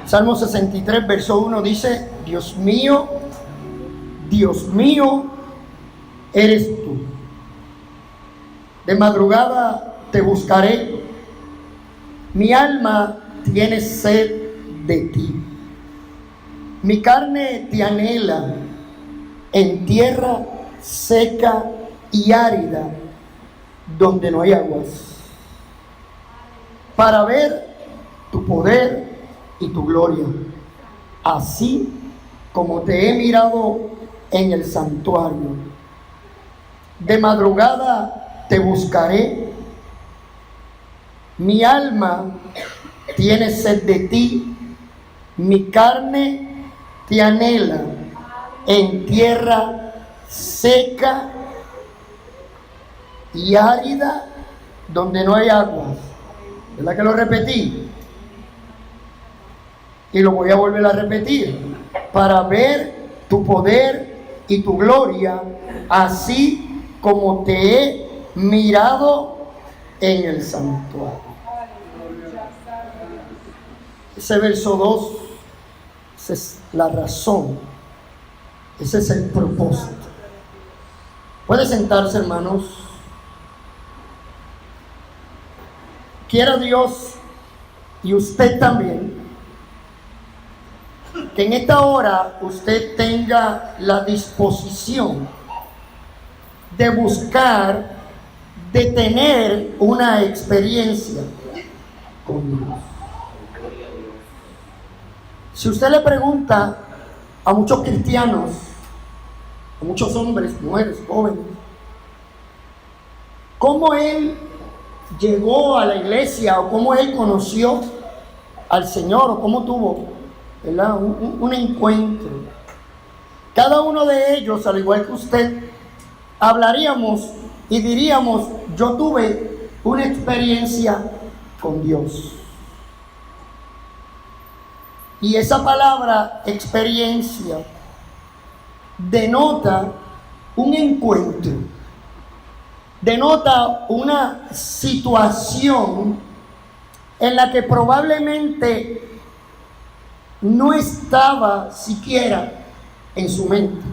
Salmo 63, verso 1 dice: Dios mío, eres tú. De madrugada te buscaré. Mi alma tiene sed de ti. Mi carne te anhela en tierra seca y árida, donde no hay aguas, para ver tu poder y tu gloria, así como te he mirado en el santuario. De madrugada te buscaré. Mi alma tiene sed de ti. Mi carne te anhela en tierra seca y árida, donde no hay aguas. ¿Verdad que lo repetí? Y lo voy a volver a repetir: para ver tu poder y tu gloria, así como te he mirado en el santuario. Ese verso 2, esa es la razón, ese es el propósito. Puede sentarse, hermanos. Quiera Dios, y usted también, que en esta hora usted tenga la disposición de buscar, de tener una experiencia con Dios. Si usted le pregunta a muchos cristianos, a muchos hombres, mujeres, jóvenes, cómo él llegó a la iglesia o cómo él conoció al Señor o cómo tuvo, ¿verdad?, un encuentro, cada uno de ellos, al igual que usted, hablaríamos y diríamos: yo tuve una experiencia con Dios. Y esa palabra experiencia denota un encuentro, denota una situación en la que probablemente no estaba siquiera en su mente,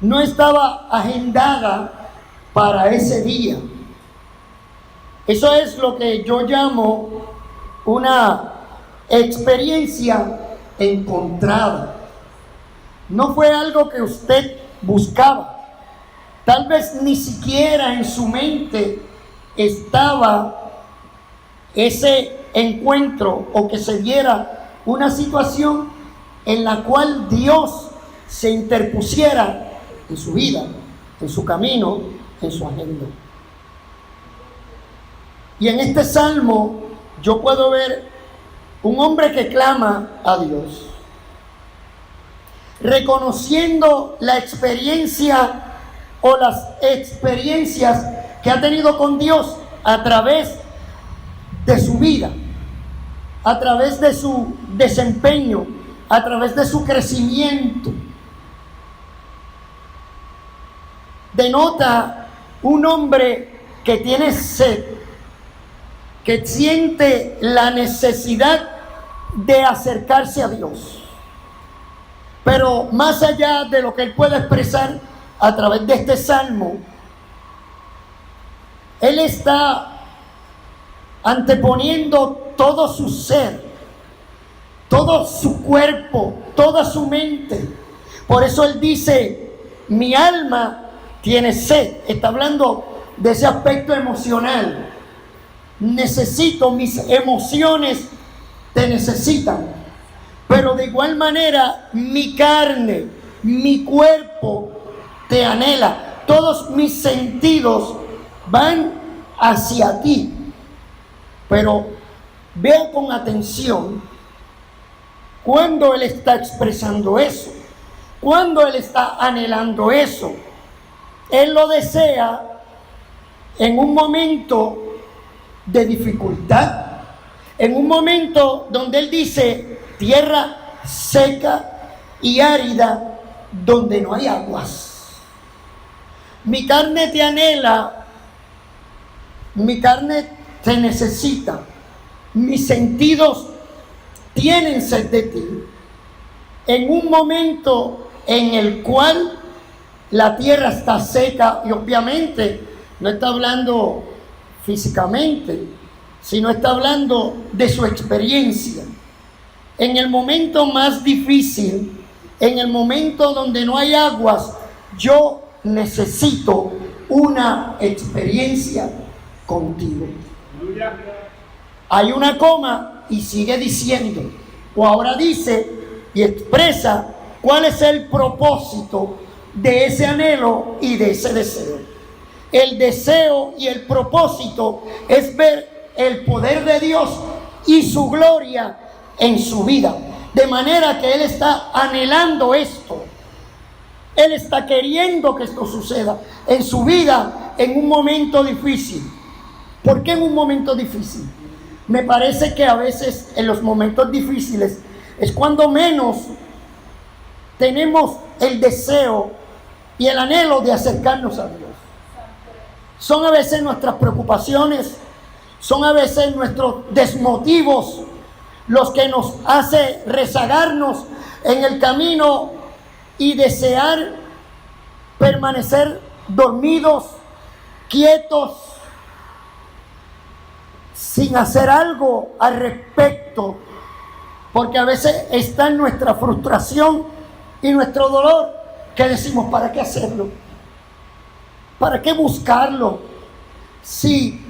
no estaba agendada para ese día. Eso es lo que yo llamo una experiencia encontrada. No fue algo que usted buscaba. Tal vez ni siquiera en su mente estaba ese encuentro, o que se diera una situación en la cual Dios se interpusiera en su vida, en su camino, en su agenda. Y en este salmo yo puedo ver un hombre que clama a Dios, reconociendo la experiencia o las experiencias que ha tenido con Dios a través de su vida, a través de su desempeño, a través de su crecimiento. Denota un hombre que tiene sed, que siente la necesidad de acercarse a Dios. Pero más allá de lo que él puede expresar a través de este salmo, él está anteponiendo todo su ser, todo su cuerpo, toda su mente. Por eso él dice: mi alma tiene sed. Está hablando de ese aspecto emocional. Necesito, mis emociones te necesitan. Pero de igual manera, mi carne, mi cuerpo te anhela. Todos mis sentidos van hacia ti. Pero vea con atención cuando él está expresando eso, cuando él está anhelando eso. Él lo desea en un momento de dificultad, en un momento donde él dice: tierra seca y árida, donde no hay aguas. Mi carne te anhela, mi carne te necesita, mis sentidos tienen sed de ti. En un momento en el cual la tierra está seca, y obviamente no está hablando físicamente, sino está hablando de su experiencia. En el momento más difícil, en el momento donde no hay aguas, yo necesito una experiencia contigo. Hay una coma y sigue diciendo, o ahora dice y expresa cuál es el propósito de ese anhelo y de ese deseo. El deseo y el propósito es ver el poder de Dios y su gloria en su vida. De manera que Él está anhelando esto. Él está queriendo que esto suceda en su vida en un momento difícil. ¿Por qué en un momento difícil? Me parece que a veces en los momentos difíciles es cuando menos tenemos el deseo y el anhelo de acercarnos a Dios. Son a veces nuestras preocupaciones, son a veces nuestros desmotivos los que nos hace rezagarnos en el camino y desear permanecer dormidos, quietos, sin hacer algo al respecto, porque a veces está en nuestra frustración y nuestro dolor que decimos, ¿para qué hacerlo? ¿Para qué buscarlo? Si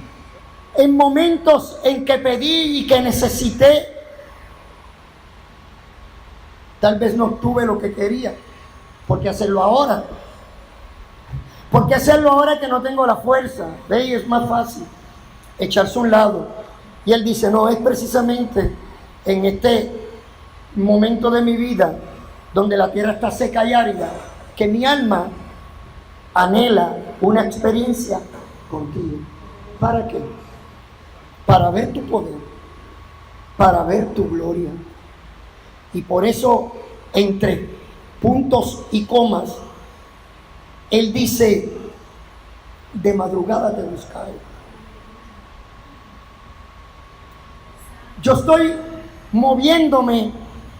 en momentos en que pedí y que necesité, tal vez no tuve lo que quería. ¿Por qué hacerlo ahora? ¿Por qué hacerlo ahora que no tengo la fuerza? ¿Veis? Es más fácil echarse a un lado. Y Él dice, no, es precisamente en este momento de mi vida donde la tierra está seca y árida que mi alma anhela una experiencia contigo. ¿Para qué? Para ver tu poder, para ver tu gloria. Y por eso, entre puntos y comas, Él dice, de madrugada te buscaré. Yo estoy moviéndome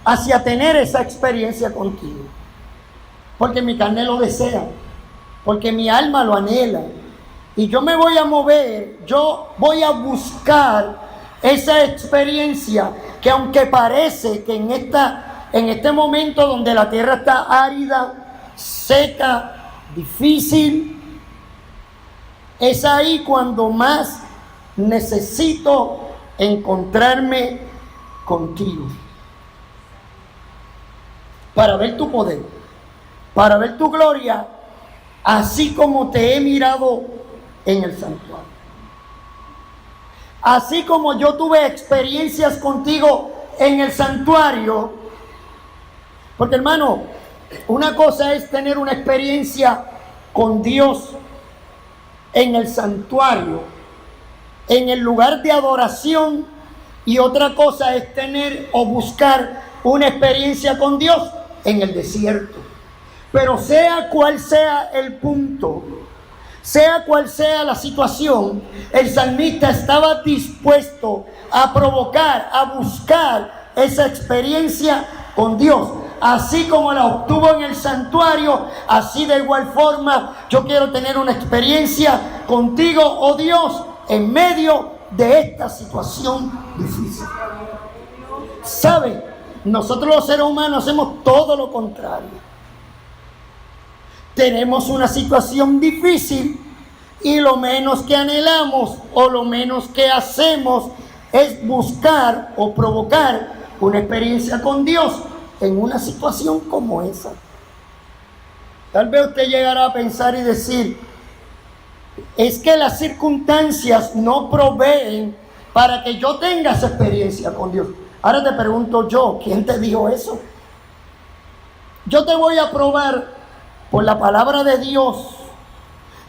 hacia tener esa experiencia contigo, porque mi carne lo desea, porque mi alma lo anhela, y yo me voy a mover, yo voy a buscar esa experiencia que, aunque parece que en este momento donde la tierra está árida, seca, difícil, es ahí cuando más necesito encontrarme contigo, para ver tu poder, para ver tu gloria, así como te he mirado en el santuario. Así como yo tuve experiencias contigo en el santuario, porque hermano, una cosa es tener una experiencia con Dios en el santuario, en el lugar de adoración, y otra cosa es tener o buscar una experiencia con Dios en el desierto. Pero sea cual sea el punto, sea cual sea la situación, el salmista estaba dispuesto a provocar, a buscar esa experiencia con Dios. Así como la obtuvo en el santuario, así de igual forma yo quiero tener una experiencia contigo, oh Dios, en medio de esta situación difícil. ¿Sabe? Nosotros los seres humanos hacemos todo lo contrario. Tenemos una situación difícil y lo menos que anhelamos o lo menos que hacemos es buscar o provocar una experiencia con Dios en una situación como esa. Tal vez usted llegará a pensar y decir, es que las circunstancias no proveen para que yo tenga esa experiencia con Dios. Ahora te pregunto yo, ¿quién te dijo eso? Yo te voy a probar por la palabra de Dios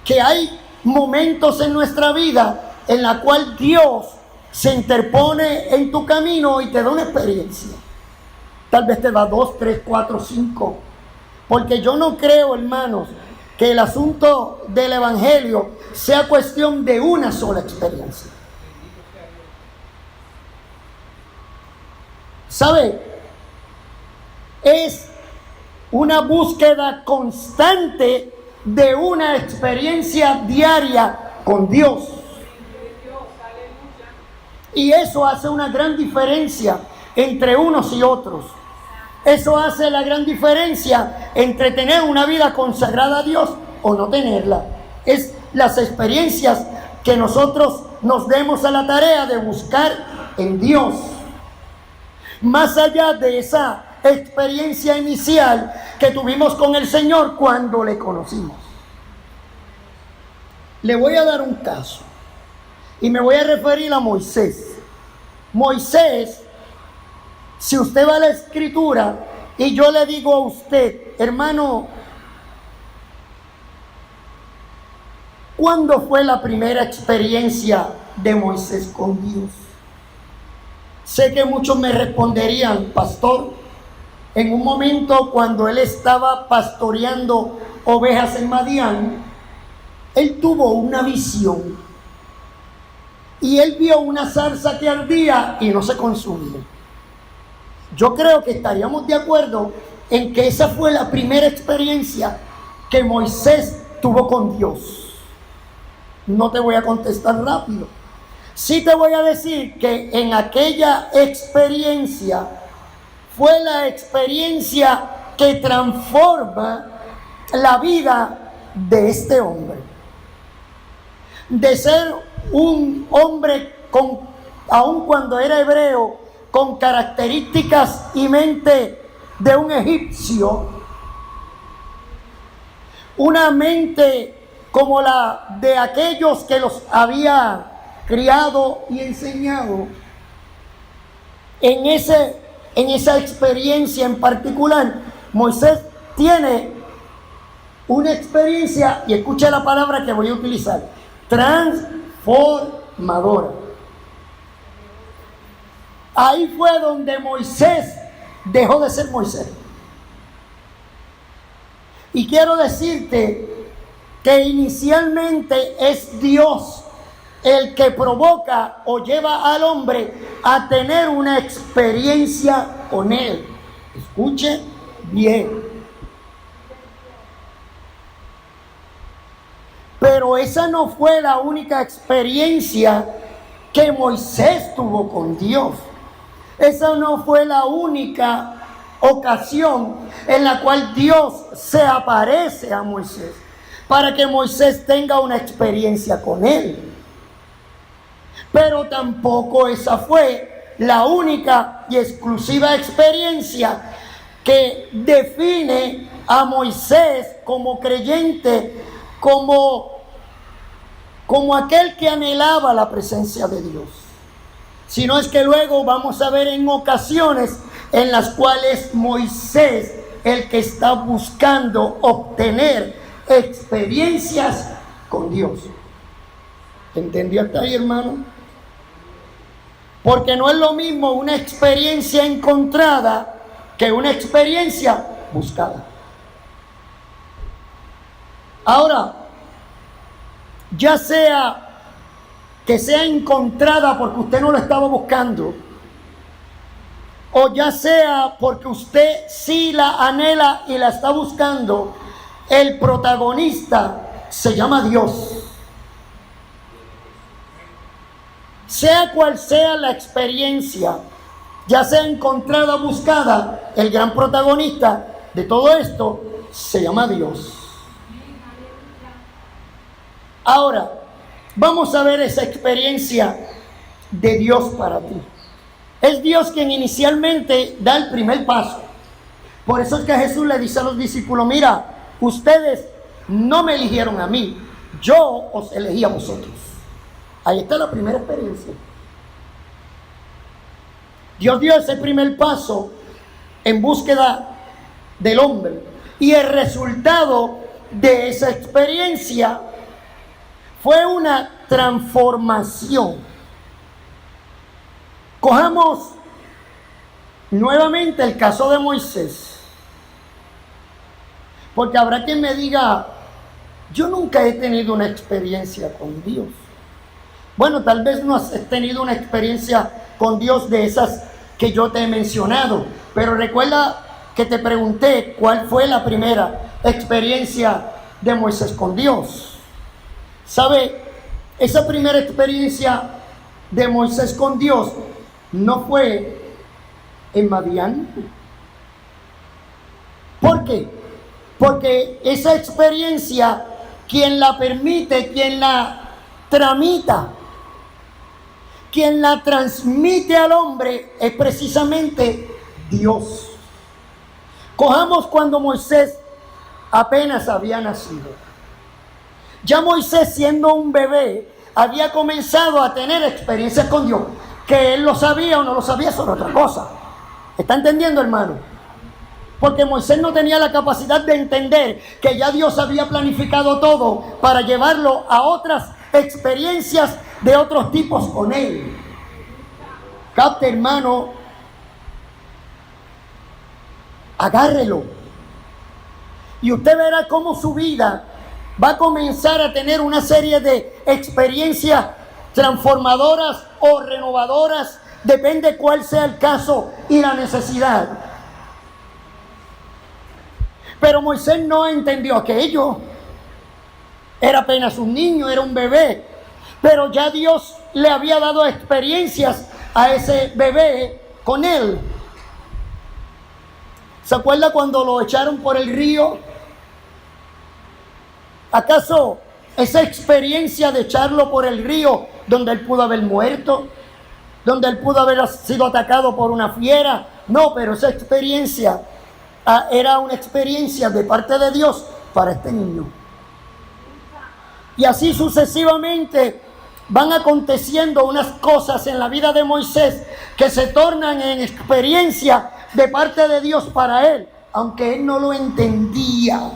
que hay momentos en nuestra vida en la cual Dios se interpone en tu camino y te da una experiencia. Tal vez te da 2, 3, 4, 5. Porque yo no creo, hermanos, que el asunto del evangelio sea cuestión de una sola experiencia. ¿Sabe? Es una búsqueda constante de una experiencia diaria con Dios. Y eso hace una gran diferencia entre unos y otros. Eso hace la gran diferencia entre tener una vida consagrada a Dios o no tenerla. Es las experiencias que nosotros nos demos a la tarea de buscar en Dios. Más allá de esa experiencia inicial que tuvimos con el Señor cuando le conocimos. Le voy a dar un caso y me voy a referir a Moisés. Moisés, si usted va a la Escritura y yo le digo a usted, hermano, ¿cuándo fue la primera experiencia de Moisés con Dios? Sé que muchos me responderían, pastor, en un momento cuando él estaba pastoreando ovejas en Madián, él tuvo una visión y él vio una zarza que ardía y no se consumía. Yo creo que estaríamos de acuerdo en que esa fue la primera experiencia que Moisés tuvo con Dios. No te voy a contestar rápido. Sí te voy a decir que en aquella experiencia fue la experiencia que transforma la vida de este hombre. De ser un hombre aun cuando era hebreo, con características y mente de un egipcio, una mente como la de aquellos que los había criado y enseñado. En esa experiencia en particular, Moisés tiene una experiencia, y escucha la palabra que voy a utilizar, transformadora. Ahí fue donde Moisés dejó de ser Moisés. Y quiero decirte que inicialmente es Dios el que provoca o lleva al hombre a tener una experiencia con Él. Escuche bien. Pero esa no fue la única experiencia que Moisés tuvo con Dios. Esa no fue la única ocasión en la cual Dios se aparece a Moisés para que Moisés tenga una experiencia con Él. Pero tampoco esa fue la única y exclusiva experiencia que define a Moisés como creyente, como aquel que anhelaba la presencia de Dios. Sino es que luego vamos a ver en ocasiones en las cuales Moisés, el que está buscando obtener experiencias con Dios. ¿Entendió hasta ahí, hermano? Porque no es lo mismo una experiencia encontrada que una experiencia buscada. Ahora, ya sea que sea encontrada porque usted no lo estaba buscando, o ya sea porque usted sí la anhela y la está buscando, el protagonista se llama Dios. Sea cual sea la experiencia, ya sea encontrada o buscada, el gran protagonista de todo esto se llama Dios. Ahora, vamos a ver esa experiencia de Dios para ti. Es Dios quien inicialmente da el primer paso. Por eso es que Jesús le dice a los discípulos, mira, ustedes no me eligieron a mí, yo os elegí a vosotros. Ahí está la primera experiencia. Dios dio ese primer paso en búsqueda del hombre. Y el resultado de esa experiencia fue una transformación. Cojamos nuevamente el caso de Moisés. Porque habrá quien me diga, yo nunca he tenido una experiencia con Dios. Bueno, tal vez no has tenido una experiencia con Dios de esas que yo te he mencionado. Pero recuerda que te pregunté cuál fue la primera experiencia de Moisés con Dios. ¿Sabe? Esa primera experiencia de Moisés con Dios no fue en Madián. ¿Por qué? Porque esa experiencia, quien la permite, quien la tramita, quien la transmite al hombre es precisamente Dios. Cojamos cuando Moisés apenas había nacido. Ya Moisés, siendo un bebé, había comenzado a tener experiencias con Dios. Que él lo sabía o no lo sabía, eso era otra cosa. ¿Está entendiendo, hermano? Porque Moisés no tenía la capacidad de entender que ya Dios había planificado todo para llevarlo a otras experiencias de otros tipos con él. Capte, hermano, agárrelo. Y usted verá cómo su vida va a comenzar a tener una serie de experiencias transformadoras o renovadoras, depende cuál sea el caso y la necesidad. Pero Moisés no entendió aquello. Era apenas un niño, era un bebé. Pero ya Dios le había dado experiencias a ese bebé con él. ¿Se acuerda cuando lo echaron por el río? ¿Acaso esa experiencia de echarlo por el río, donde él pudo haber muerto, donde él pudo haber sido atacado por una fiera? No, pero esa experiencia era una experiencia de parte de Dios para este niño. Y así sucesivamente van aconteciendo unas cosas en la vida de Moisés que se tornan en experiencia de parte de Dios para él, aunque él no lo entendía.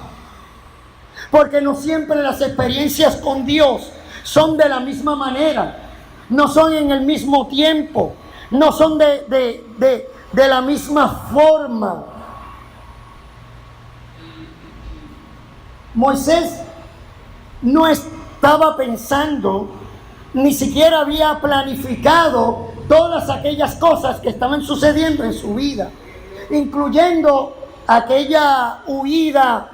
Porque no siempre las experiencias con Dios son de la misma manera, no son en el mismo tiempo, no son de la misma forma. Moisés no estaba pensando, ni siquiera había planificado todas aquellas cosas que estaban sucediendo en su vida, incluyendo aquella huida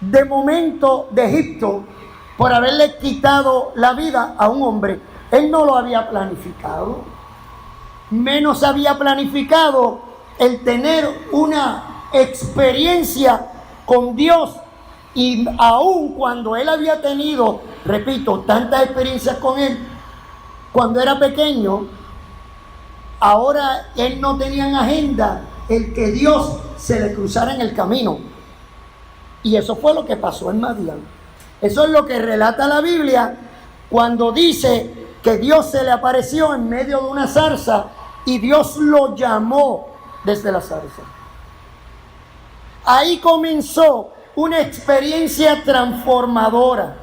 de momento de Egipto por haberle quitado la vida a un hombre. Él no lo había planificado, menos había planificado el tener una experiencia con Dios. Y aun cuando él había tenido, repito, tantas experiencias con él cuando era pequeño, ahora él no tenía en agenda el que Dios se le cruzara en el camino. Y eso fue lo que pasó en Madián. Eso es lo que relata la Biblia cuando dice que Dios se le apareció en medio de una zarza y Dios lo llamó desde la zarza. Ahí comenzó una experiencia transformadora.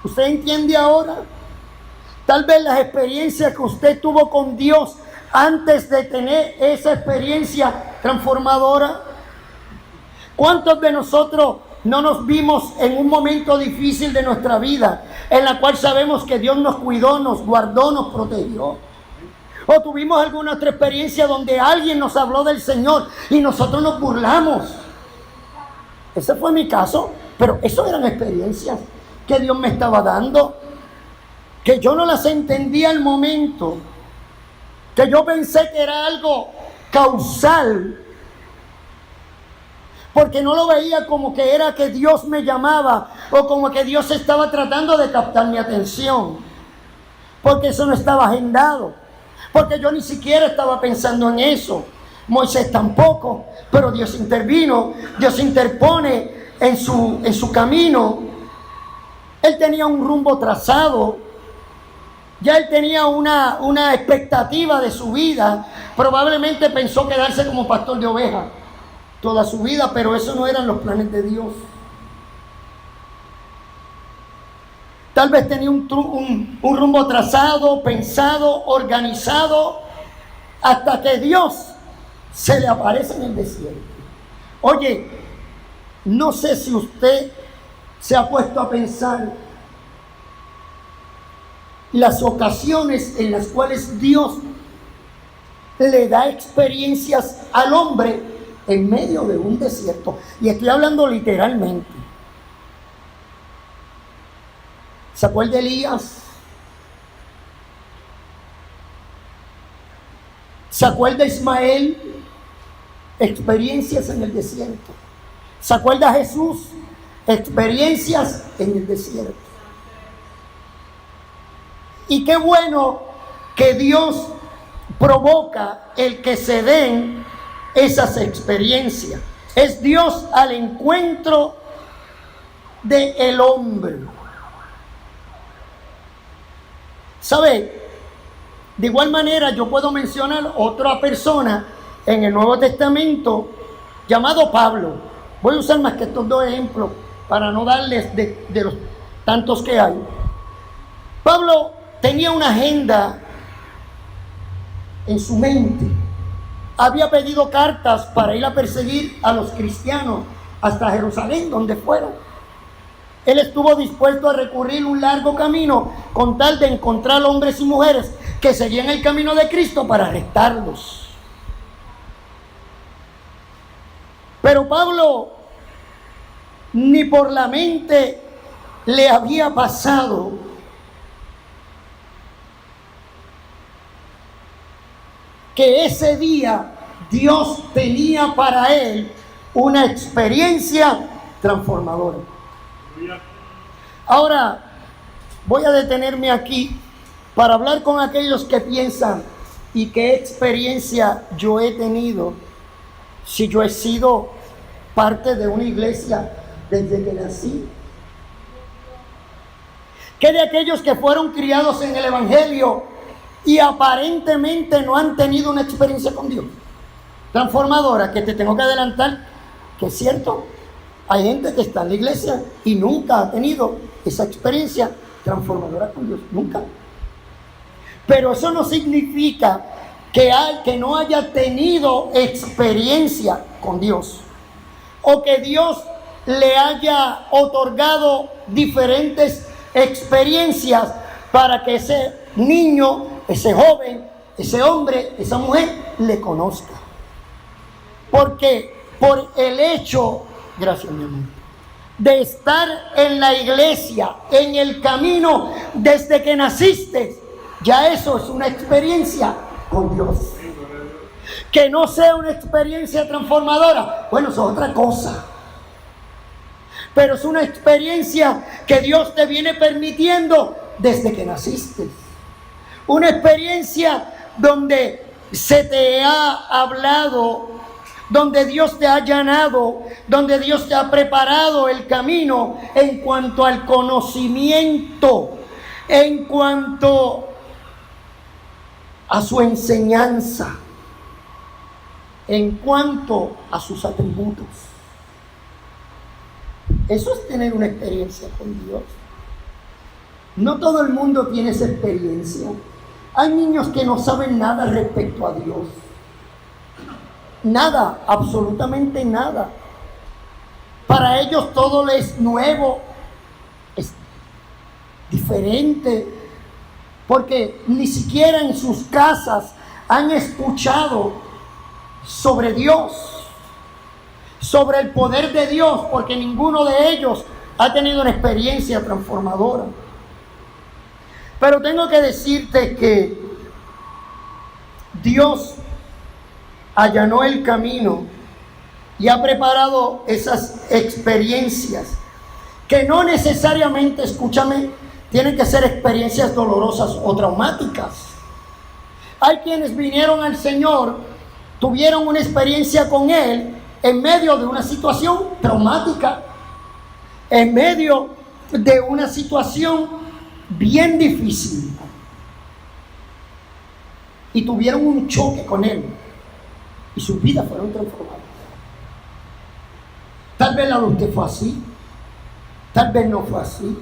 ¿Usted entiende ahora? Tal vez las experiencias que usted tuvo con Dios antes de tener esa experiencia transformadora. ¿Cuántos de nosotros no nos vimos en un momento difícil de nuestra vida, en la cual sabemos que Dios nos cuidó, nos guardó, nos protegió? O tuvimos alguna otra experiencia donde alguien nos habló del Señor y nosotros nos burlamos. Ese fue mi caso, pero eso eran experiencias que Dios me estaba dando, que yo no las entendía al momento, que yo pensé que era algo causal, porque no lo veía como que era que Dios me llamaba o como que Dios estaba tratando de captar mi atención, porque eso no estaba agendado, porque yo ni siquiera estaba pensando en eso. Moisés tampoco, pero Dios intervino, Dios interpone en su camino. Él tenía un rumbo trazado, ya él tenía una expectativa de su vida. Probablemente pensó quedarse como pastor de ovejas toda su vida, pero eso no eran los planes de Dios. Tal vez tenía un rumbo trazado, pensado, organizado, hasta que Dios se le aparece en el desierto. Oye, no sé si usted se ha puesto a pensar las ocasiones en las cuales Dios le da experiencias al hombre en medio de un desierto. Y estoy hablando literalmente. ¿Se acuerda de Elías? ¿Se acuerda de Ismael? Experiencias en el desierto. ¿Se acuerda de Jesús? Experiencias en el desierto. Y qué bueno que Dios provoca el que se den esas experiencias. Es Dios al encuentro del hombre. ¿Sabe? De igual manera yo puedo mencionar otra persona en el Nuevo Testamento llamado Pablo. Voy a usar más que estos dos ejemplos para no darles de los tantos que hay. Pablo tenía una agenda en su mente. Había pedido cartas para ir a perseguir a los cristianos hasta Jerusalén, donde fueron. Él estuvo dispuesto a recurrir un largo camino con tal de encontrar hombres y mujeres que seguían el camino de Cristo para arrestarlos. Pero Pablo ni por la mente le había pasado que ese día Dios tenía para él una experiencia transformadora. Ahora voy a detenerme aquí para hablar con aquellos que piensan: ¿y qué experiencia yo he tenido si yo he sido parte de una iglesia desde que nací? ¿Qué de aquellos que fueron criados en el Evangelio y aparentemente no han tenido una experiencia con Dios transformadora? Que te tengo que adelantar que es cierto, hay gente que está en la iglesia y nunca ha tenido esa experiencia transformadora con Dios, nunca. Pero eso no significa que no haya tenido experiencia con Dios, o que Dios le haya otorgado diferentes experiencias para que ese niño, ese joven, ese hombre, esa mujer le conozca. Porque por el hecho, gracias mi amor, de estar en la iglesia, en el camino desde que naciste, ya eso es una experiencia con Dios. Que no sea una experiencia transformadora, bueno, eso es otra cosa. Pero es una experiencia que Dios te viene permitiendo desde que naciste. Una experiencia donde se te ha hablado, donde Dios te ha allanado, donde Dios te ha preparado el camino en cuanto al conocimiento, en cuanto a su enseñanza, en cuanto a sus atributos. Eso es tener una experiencia con Dios. No todo el mundo tiene esa experiencia. Hay niños que no saben nada respecto a Dios. Nada, absolutamente nada. Para ellos todo les es nuevo, es diferente, porque ni siquiera en sus casas han escuchado sobre Dios, sobre el poder de Dios, porque ninguno de ellos ha tenido una experiencia transformadora. Pero tengo que decirte que Dios allanó el camino y ha preparado esas experiencias que no necesariamente, escúchame, tienen que ser experiencias dolorosas o traumáticas. Hay quienes vinieron al Señor, tuvieron una experiencia con Él en medio de una situación traumática, en medio de una situación bien difícil, y tuvieron un choque con Él y sus vidas fueron transformadas. Tal vez la de usted fue así, tal vez no fue así,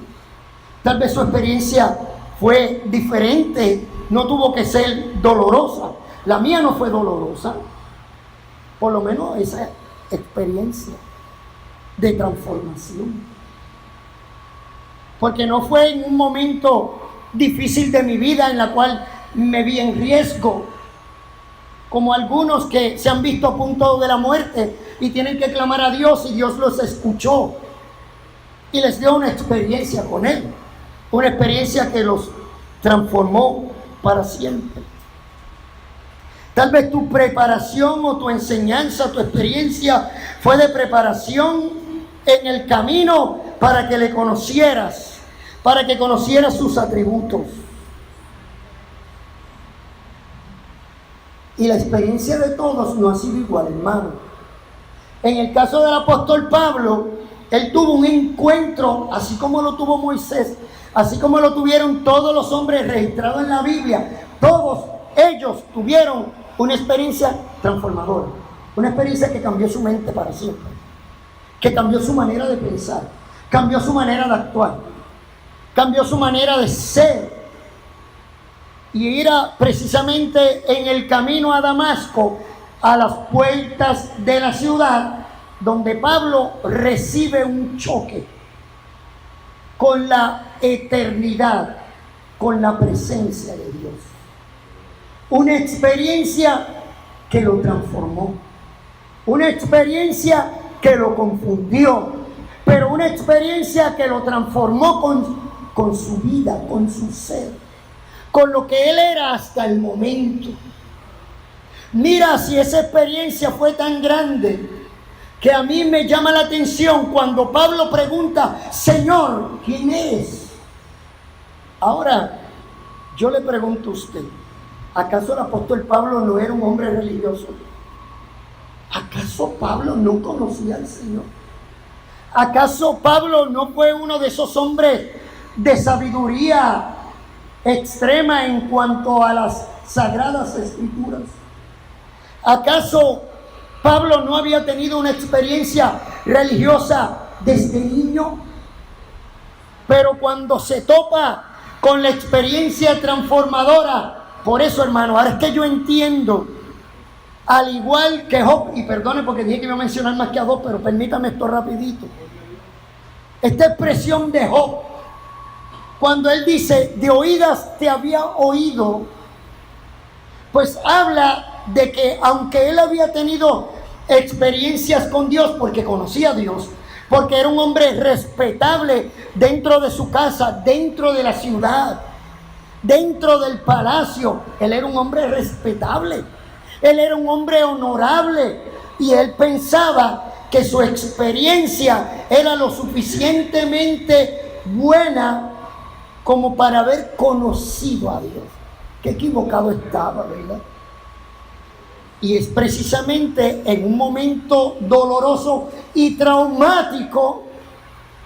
tal vez su experiencia fue diferente, no tuvo que ser dolorosa. La mía no fue dolorosa, por lo menos esa experiencia de transformación, porque no fue en un momento difícil de mi vida en la cual me vi en riesgo, como algunos que se han visto a punto de la muerte y tienen que clamar a Dios y Dios los escuchó y les dio una experiencia con Él, una experiencia que los transformó para siempre. Tal vez tu preparación o tu enseñanza, tu experiencia fue de preparación en el camino para que le conocieras, para que conocieras sus atributos. Y la experiencia de todos no ha sido igual, hermano. En el caso del apóstol Pablo, él tuvo un encuentro, así como lo tuvo Moisés, así como lo tuvieron todos los hombres registrados en la Biblia. Todos ellos tuvieron una experiencia transformadora, una experiencia que cambió su mente para siempre, que cambió su manera de pensar, cambió su manera de actuar, cambió su manera de ser. Y era precisamente en el camino a Damasco, a las puertas de la ciudad, donde Pablo recibe un choque con la eternidad, con la presencia de Dios. Una experiencia que lo transformó, una experiencia que lo confundió, pero una experiencia que lo transformó con su vida, con su ser, con lo que él era hasta el momento. Mira, si esa experiencia fue tan grande que a mí me llama la atención cuando Pablo pregunta: Señor, ¿quién eres? Ahora, yo le pregunto a usted, ¿acaso el apóstol Pablo no era un hombre religioso? ¿Acaso Pablo no conocía al Señor? ¿Acaso Pablo no fue uno de esos hombres de sabiduría extrema en cuanto a las sagradas escrituras? ¿Acaso Pablo no había tenido una experiencia religiosa desde niño? Pero cuando se topa con la experiencia transformadora, por eso, hermano, ahora es que yo entiendo, al igual que Job, y perdone porque dije que iba a mencionar más que a Job, pero permítame esto rapidito. Esta expresión de Job, cuando él dice: de oídas te había oído, pues habla de que aunque él había tenido experiencias con Dios, porque conocía a Dios, porque era un hombre respetable dentro de su casa, dentro de la ciudad, dentro del palacio, él era un hombre respetable, él era un hombre honorable, y él pensaba que su experiencia era lo suficientemente buena como para haber conocido a Dios. Qué equivocado estaba, ¿verdad? Y es precisamente en un momento doloroso y traumático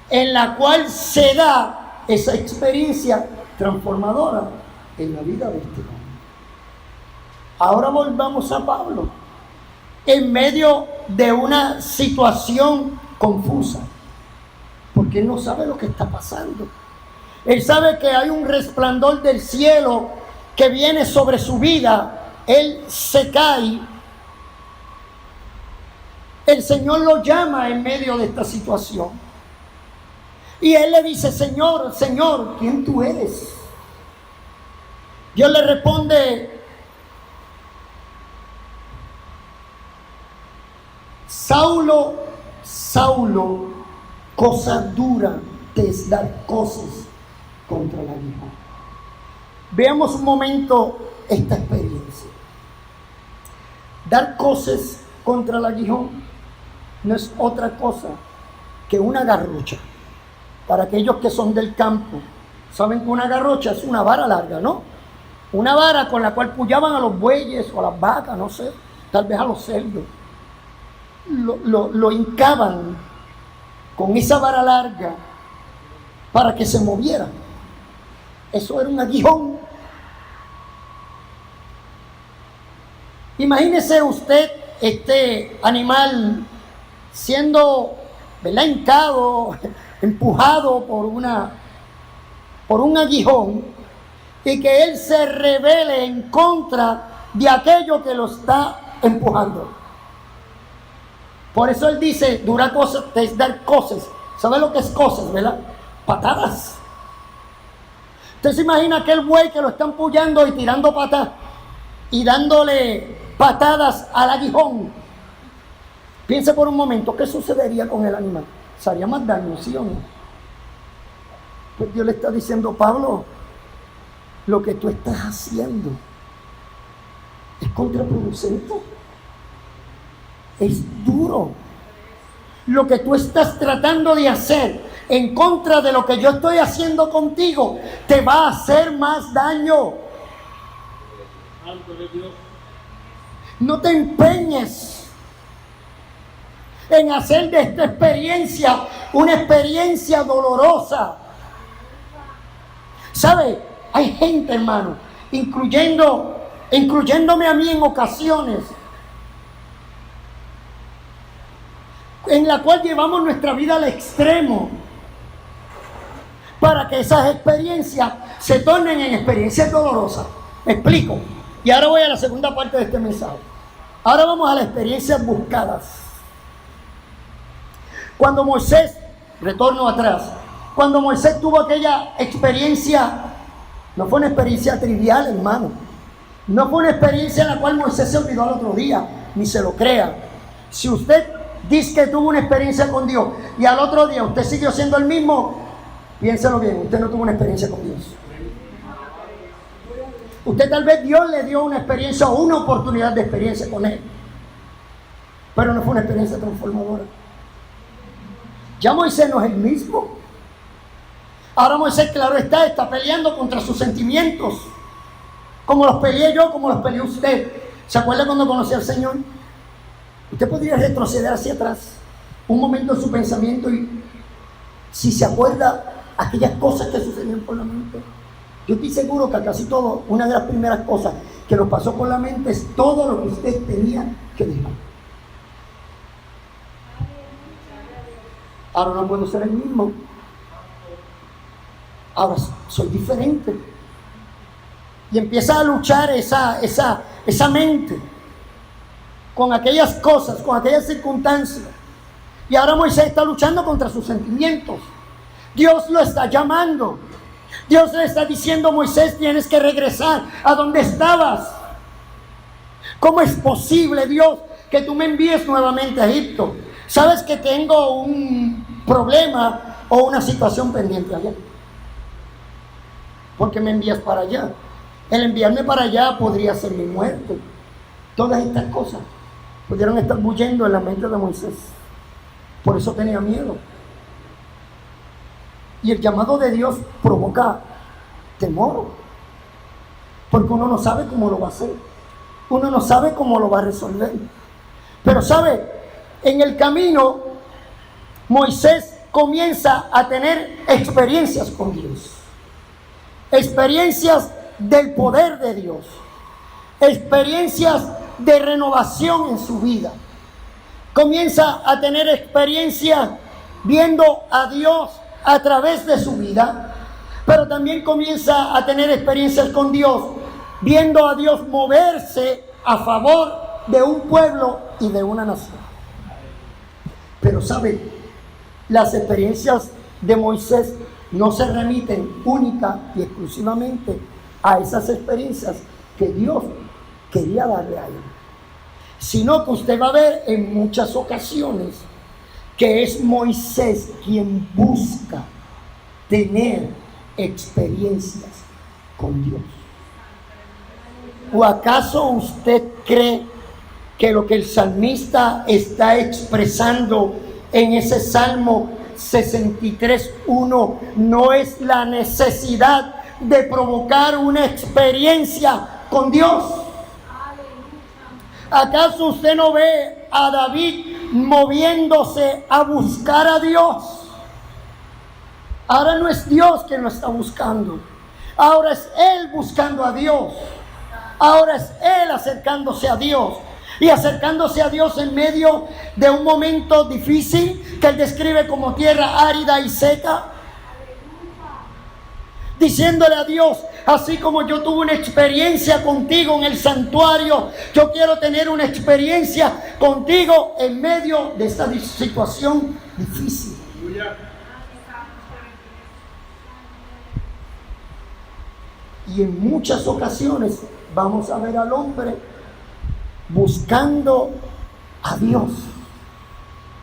en la cual se da esa experiencia transformadora en la vida de este hombre. Ahora volvamos a Pablo. En medio de una situación confusa, porque él no sabe lo que está pasando. Él sabe que hay un resplandor del cielo que viene sobre su vida. Él se cae. El Señor lo llama en medio de esta situación. Y él le dice: Señor, Señor, ¿quién tú eres? Dios le responde: Saulo, Saulo, cosa dura te es dar cosas contra el aguijón. Veamos un momento esta experiencia. Dar cosas contra el aguijón no es otra cosa que una garrocha. Para aquellos que son del campo, saben que una garrocha es una vara larga, ¿no? Una vara con la cual pullaban a los bueyes o a las vacas, no sé, tal vez a los cerdos. Lo hincaban con esa vara larga para que se movieran. Eso era un aguijón. Imagínese usted este animal siendo, ¿verdad?, hincado, empujado por un aguijón, y que él se rebele en contra de aquello que lo está empujando. Por eso él dice: dura cosa es dar cosas. ¿Sabe lo que es cosas, verdad? Patadas. Usted se imagina aquel buey que lo están pullando y tirando patas y dándole patadas al aguijón. Piense por un momento, ¿qué sucedería con el animal? ¿Se haría más daño, sí o no? Pues Dios le está diciendo, Pablo, lo que tú estás haciendo es contraproducente. Es duro. Lo que tú estás tratando de hacer en contra de lo que yo estoy haciendo contigo te va a hacer más daño. No te empeñes en hacer de esta experiencia una experiencia dolorosa. ¿Sabe? Hay gente, hermano, incluyéndome a mí en ocasiones, en la cual llevamos nuestra vida al extremo para que esas experiencias se tornen en experiencias dolorosas. Me explico. Y ahora voy a la segunda parte de este mensaje. Ahora vamos a las experiencias buscadas. Cuando Moisés, retorno atrás, cuando Moisés tuvo aquella experiencia, no fue una experiencia trivial, hermano. No fue una experiencia en la cual Moisés se olvidó al otro día, ni se lo crea. Si usted dice que tuvo una experiencia con Dios y al otro día usted siguió siendo el mismo, piénselo bien, usted no tuvo una experiencia con Dios. Usted tal vez Dios le dio una experiencia o una oportunidad de experiencia con Él, pero no fue una experiencia transformadora. Ya Moisés no es el mismo. Ahora Moisés, claro está peleando contra sus sentimientos, como los peleé yo, como los peleó usted. ¿Se acuerda cuando conocí al Señor? Usted podría retroceder hacia atrás un momento en su pensamiento y si se acuerda aquellas cosas que sucedían por la mente. Yo estoy seguro que a casi todo, una de las primeras cosas que nos pasó por la mente es todo lo que usted tenía que dejar. Ahora no puedo ser el mismo. Ahora soy diferente. Y empieza a luchar esa mente con aquellas cosas, con aquellas circunstancias. Y ahora Moisés está luchando contra sus sentimientos. Dios lo está llamando. Dios le está diciendo, Moisés, tienes que regresar a donde estabas. ¿Cómo es posible, Dios, que tú me envíes nuevamente a Egipto? ¿Sabes que tengo un problema o una situación pendiente allá? ¿Por qué me envías para allá? El enviarme para allá podría ser mi muerte. Todas estas cosas pudieron estar bullendo en la mente de Moisés. Por eso tenía miedo. Y el llamado de Dios provoca temor, porque uno no sabe cómo lo va a hacer, uno no sabe cómo lo va a resolver. Pero sabe, en el camino Moisés comienza a tener experiencias con Dios, experiencias del poder de Dios, experiencias de renovación en su vida. Comienza a tener experiencias viendo a Dios a través de su vida, pero también comienza a tener experiencias con Dios, viendo a Dios moverse a favor de un pueblo y de una nación. Pero sabe, las experiencias de Moisés no se remiten única y exclusivamente a esas experiencias que Dios quería darle a él, sino que usted va a ver en muchas ocasiones que es Moisés quien busca tener experiencias con Dios. ¿O acaso usted cree que lo que el salmista está expresando en ese Salmo 63:1 no es la necesidad de provocar una experiencia con Dios? ¿Acaso usted no ve a David moviéndose a buscar a Dios? Ahora no es Dios quien lo está buscando, ahora es él buscando a Dios, ahora es él acercándose a Dios, y acercándose a Dios en medio de un momento difícil que él describe como tierra árida y seca, diciéndole a Dios: así como yo tuve una experiencia contigo en el santuario, yo quiero tener una experiencia contigo en medio de esta situación difícil. Y en muchas ocasiones vamos a ver al hombre buscando a Dios,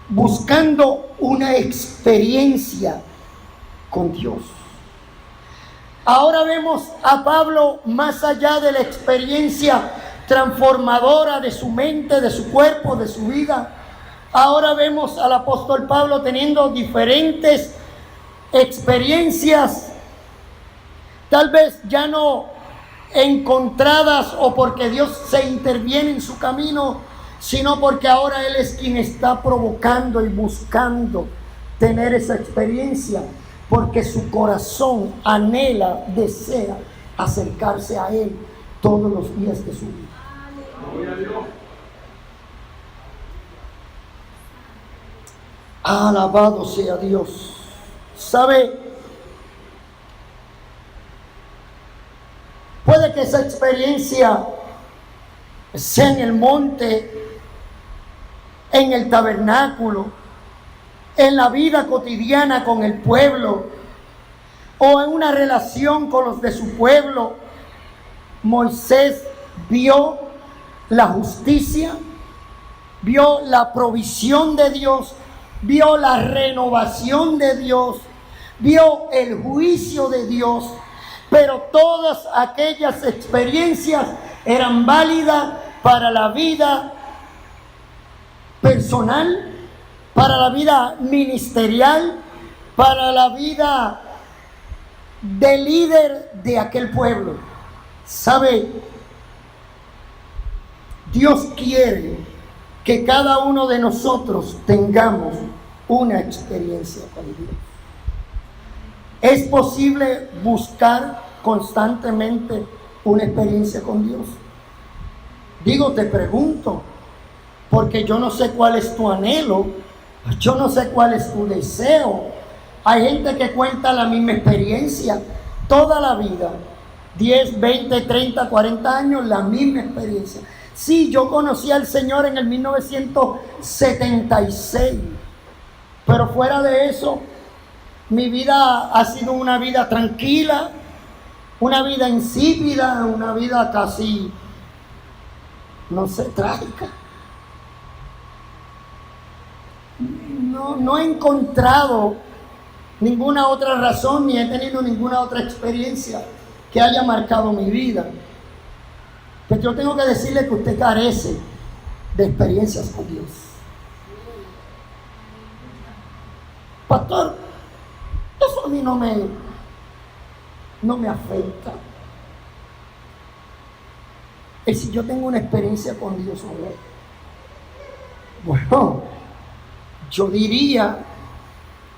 buscando una experiencia con Dios. Ahora vemos a Pablo más allá de la experiencia transformadora de su mente, de su cuerpo, de su vida. Ahora vemos al apóstol Pablo teniendo diferentes experiencias, tal vez ya no encontradas o porque Dios se interviene en su camino, sino porque ahora Él es quien está provocando y buscando tener esa experiencia, porque su corazón anhela, desea acercarse a Él todos los días de su vida. Alabado sea Dios. ¿Sabe? Puede que esa experiencia sea en el monte, en el tabernáculo, en la vida cotidiana con el pueblo o en una relación con los de su pueblo. Moisés vio la justicia, vio la provisión de Dios, vio la renovación de Dios, vio el juicio de Dios, pero todas aquellas experiencias eran válidas para la vida personal, para la vida ministerial, para la vida de líder de aquel pueblo. ¿Sabe? Dios quiere que cada uno de nosotros tengamos una experiencia con Dios. ¿Es posible buscar constantemente una experiencia con Dios? Digo, te pregunto, porque yo no sé cuál es tu anhelo, yo no sé cuál es tu deseo. Hay gente que cuenta la misma experiencia toda la vida, 10, 20, 30, 40 años, la misma experiencia. Sí, yo conocí al Señor en el 1976, pero fuera de eso, mi vida ha sido una vida tranquila, una vida insípida, una vida casi, no sé, trágica. No he encontrado ninguna otra razón, ni he tenido ninguna otra experiencia que haya marcado mi vida. Pues yo tengo que decirle que usted carece de experiencias con Dios. Pastor, eso a mí no me afecta. Es si yo tengo una experiencia con Dios o no. Bueno, yo diría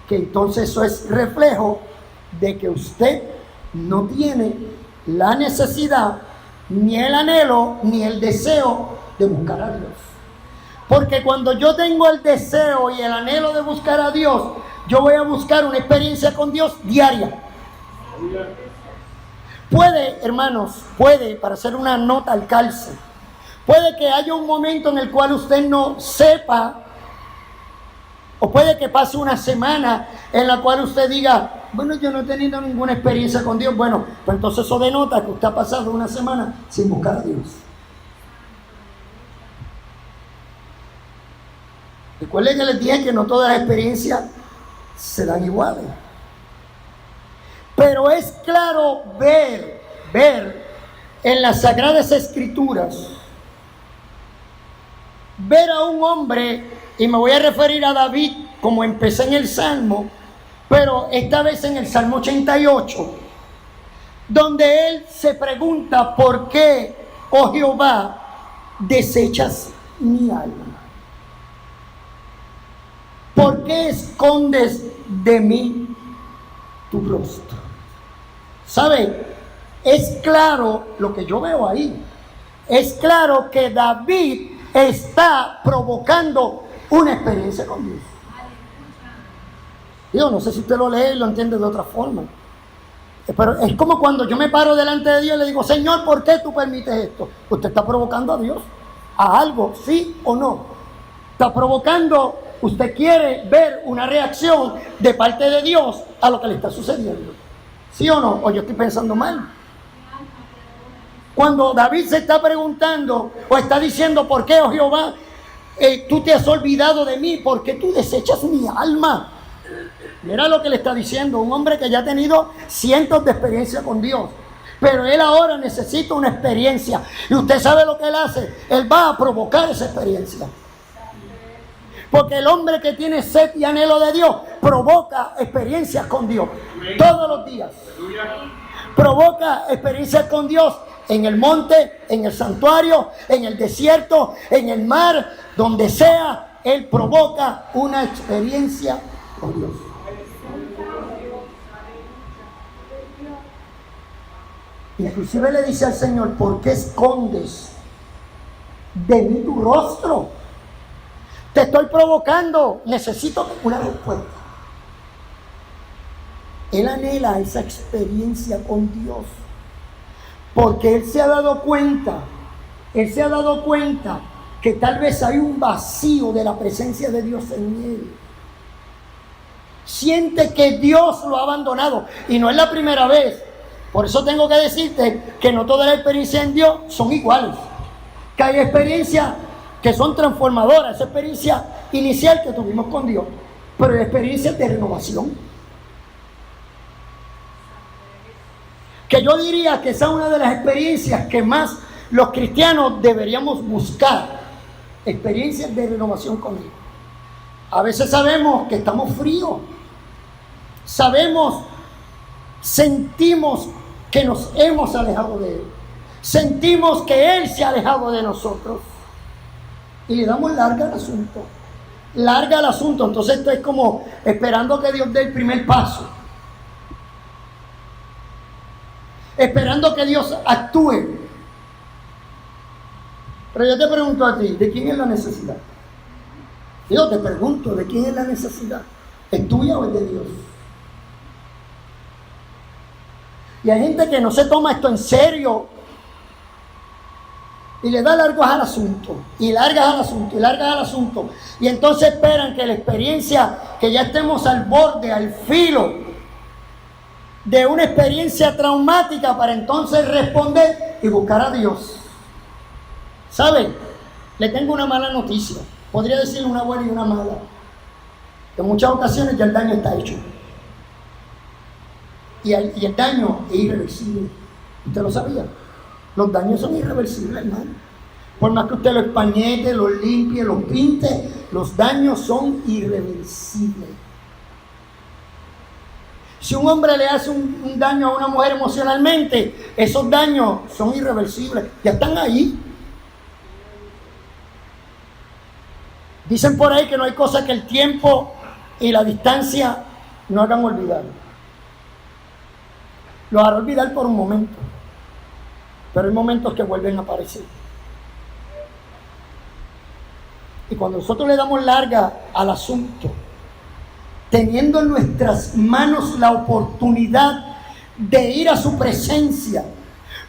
que entonces eso es reflejo de que usted no tiene la necesidad, ni el anhelo, ni el deseo de buscar a Dios. Porque cuando yo tengo el deseo y el anhelo de buscar a Dios, yo voy a buscar una experiencia con Dios diaria. Puede, hermanos, para hacer una nota al calce, puede que haya un momento en el cual usted no sepa, o puede que pase una semana en la cual usted diga, bueno, yo no he tenido ninguna experiencia con Dios. Bueno, pues entonces eso denota que usted ha pasado una semana sin buscar a Dios. Recuerden que les dije que no todas las experiencias se dan iguales. Pero es claro ver en las Sagradas Escrituras, ver a un hombre, y me voy a referir a David como empecé en el Salmo, pero esta vez en el Salmo 88, donde él se pregunta: ¿por qué, oh Jehová, desechas mi alma? ¿Por qué escondes de mí tu rostro? ¿Sabe? Es claro lo que yo veo ahí. Es claro que David está provocando una experiencia con Dios. Yo no sé si usted lo lee y lo entiende de otra forma. Pero es como cuando yo me paro delante de Dios y le digo: Señor, ¿por qué tú permites esto? Usted está provocando a Dios a algo, ¿sí o no? Está provocando, usted quiere ver una reacción de parte de Dios a lo que le está sucediendo. ¿Sí o no? O yo estoy pensando mal. Cuando David se está preguntando o está diciendo, ¿por qué, oh Jehová, tú te has olvidado de mí? ¿Por qué tú desechas mi alma? Mira lo que le está diciendo un hombre que ya ha tenido cientos de experiencias con Dios. Pero él ahora necesita una experiencia. Y usted sabe lo que él hace. Él va a provocar esa experiencia. Porque el hombre que tiene sed y anhelo de Dios provoca experiencias con Dios todos los días. Provoca experiencias con Dios en el monte, en el santuario, en el desierto, en el mar, donde sea. Él provoca una experiencia con Dios. Inclusive le dice al Señor, ¿por qué escondes de mí tu rostro? Te estoy provocando, necesito una respuesta. Él anhela esa experiencia con Dios, porque él se ha dado cuenta que tal vez hay un vacío de la presencia de Dios en él. Siente que Dios lo ha abandonado, y no es la primera vez. Por eso tengo que decirte que no todas las experiencias en Dios son iguales, que hay experiencias que son transformadoras, esa experiencia inicial que tuvimos con Dios, pero hay experiencias de renovación, que yo diría que esa es una de las experiencias que más los cristianos deberíamos buscar, experiencias de renovación con Dios. A veces sabemos que estamos fríos, sentimos que nos hemos alejado de Él, sentimos que Él se ha alejado de nosotros y le damos larga al asunto. Entonces esto es como esperando que Dios dé el primer paso, esperando que Dios actúe. Pero yo te pregunto a ti, ¿de quién es la necesidad? Yo te pregunto, ¿de quién es la necesidad? ¿Es tuya o es de Dios? Y hay gente que no se toma esto en serio y le da largas al asunto, y largas al asunto. Y entonces esperan que la experiencia, que ya estemos al borde, al filo de una experiencia traumática para entonces responder y buscar a Dios. ¿Saben? Le tengo una mala noticia. Podría decirle una buena y una mala. En muchas ocasiones ya el daño está hecho. Y el daño es irreversible. ¿Usted lo sabía? Los daños son irreversibles, hermano. Por más que usted lo españete, lo limpie, lo pinte, los daños son irreversibles. Si un hombre le hace un daño a una mujer emocionalmente, esos daños son irreversibles. Ya están ahí. Dicen por ahí que no hay cosa que el tiempo y la distancia no hagan olvidar. Lo hará olvidar por un momento, pero hay momentos que vuelven a aparecer. Y cuando nosotros le damos larga al asunto, teniendo en nuestras manos la oportunidad de ir a su presencia,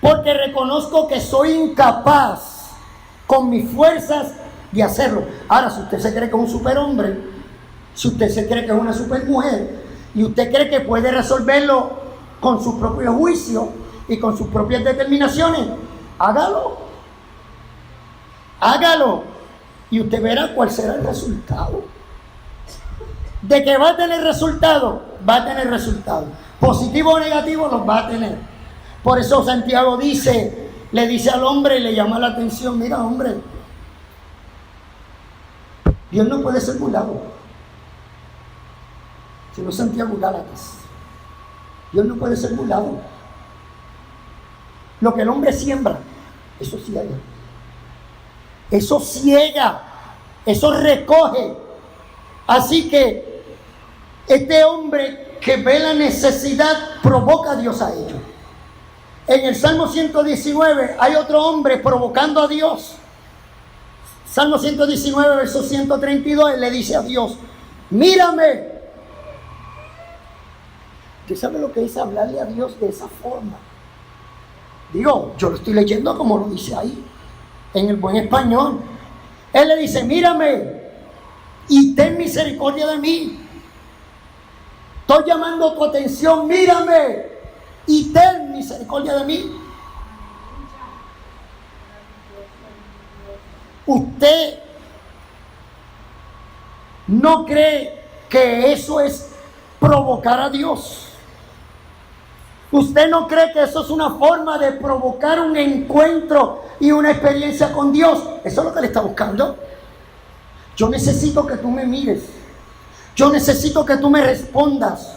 porque reconozco que soy incapaz con mis fuerzas de hacerlo. Ahora, si usted se cree que es un superhombre, si usted se cree que es una supermujer, y usted cree que puede resolverlo con su propio juicio y con sus propias determinaciones, hágalo. Y usted verá cuál será el resultado. De que va a tener resultado, positivo o negativo, los va a tener. Por eso Santiago le dice al hombre y le llama la atención: mira, hombre, Dios no puede ser burlado. Si no, Santiago Gálatas, Dios no puede ser burlado. Lo que el hombre siembra, eso ciega. Eso ciega, eso recoge. Así que este hombre que ve la necesidad provoca a Dios a ello. En el Salmo 119 hay otro hombre provocando a Dios. Salmo 119, verso 132, él le dice a Dios: mírame. ¿Usted sabe lo que es hablarle a Dios de esa forma? Digo, yo lo estoy leyendo como lo dice ahí, en el buen español. Él le dice: mírame y ten misericordia de mí. Estoy llamando tu atención, mírame y ten misericordia de mí. ¿Usted no cree que eso es provocar a Dios? ¿Usted no cree que eso es una forma de provocar un encuentro y una experiencia con Dios? Eso es lo que le está buscando. Yo necesito que tú me mires. Yo necesito que tú me respondas.